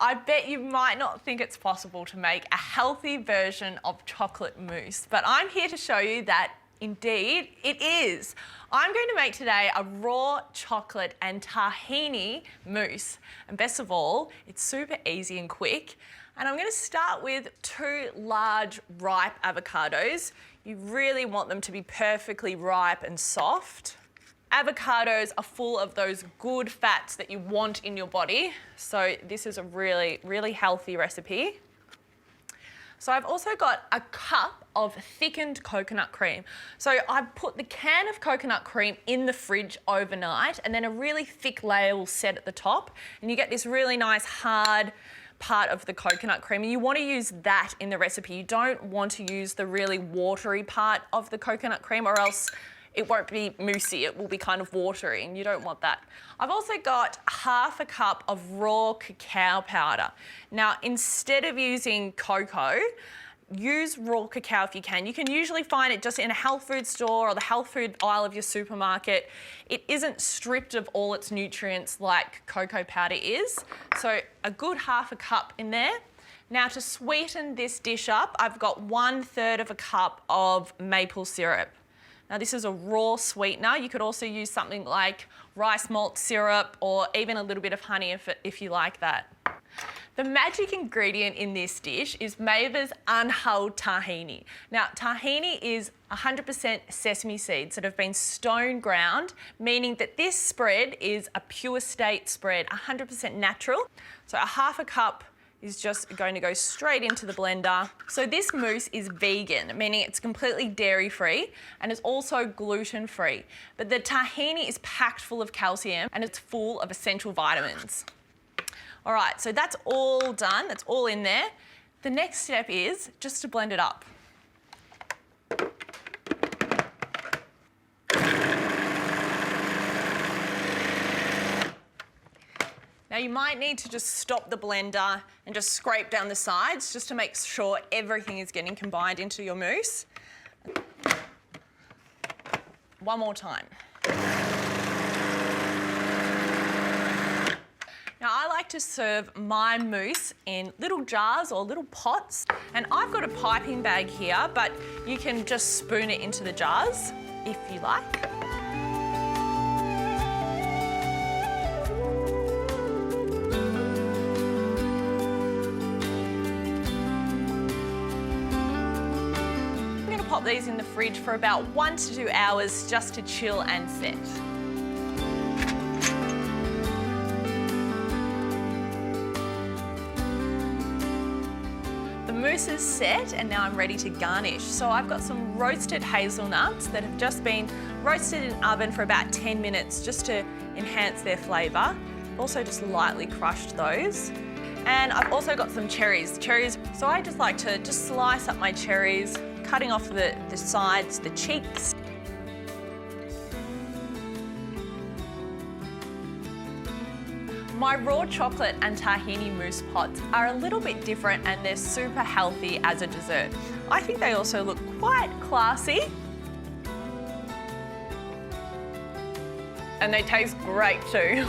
I bet you might not think it's possible to make a healthy version of chocolate mousse, but I'm here to show you that indeed it is. I'm going to make today a raw chocolate and tahini mousse. And best of all, it's super easy and quick. And I'm going to start with 2 large ripe avocados. You really want them to be perfectly ripe and soft. Avocados are full of those good fats that you want in your body. So this is a really, really healthy recipe. So I've also got a cup of thickened coconut cream. So I put the can of coconut cream in the fridge overnight, and then a really thick layer will set at the top, and you get this really nice hard part of the coconut cream, and you want to use that in the recipe. You don't want to use the really watery part of the coconut cream, or else it won't be moussey, it will be kind of watery, and you don't want that. I've also got half a cup of raw cacao powder. Now, instead of using cocoa, use raw cacao if you can. You can usually find it just in a health food store or the health food aisle of your supermarket. It isn't stripped of all its nutrients like cocoa powder is. So a good half a cup in there. Now, to sweeten this dish up, I've got 1/3 of a cup of maple syrup. Now, this is a raw sweetener. You could also use something like rice malt syrup or even a little bit of honey if you like that. The magic ingredient in this dish is Mayver's unhulled tahini. Now, tahini is 100% sesame seeds that have been stone ground, meaning that this spread is a pure state spread, 100% natural. So a half a cup is just going to go straight into the blender. So this mousse is vegan, meaning it's completely dairy-free and it's also gluten-free. But the tahini is packed full of calcium and it's full of essential vitamins. All right, so that's all done, that's all in there. The next step is just to blend it up. Now, you might need to just stop the blender and just scrape down the sides just to make sure everything is getting combined into your mousse. One more time. Now, I like to serve my mousse in little jars or little pots, and I've got a piping bag here, but you can just spoon it into the jars if you like. Pop these in the fridge for about 1 to 2 hours just to chill and set. The mousse is set and now I'm ready to garnish. So I've got some roasted hazelnuts that have just been roasted in the oven for about 10 minutes just to enhance their flavour. Also just lightly crushed those. And I've also got some cherries. So I just like to just slice up my cherries, cutting off the sides, the cheeks. My raw chocolate and tahini mousse pots are a little bit different and they're super healthy as a dessert. I think they also look quite classy. And they taste great too.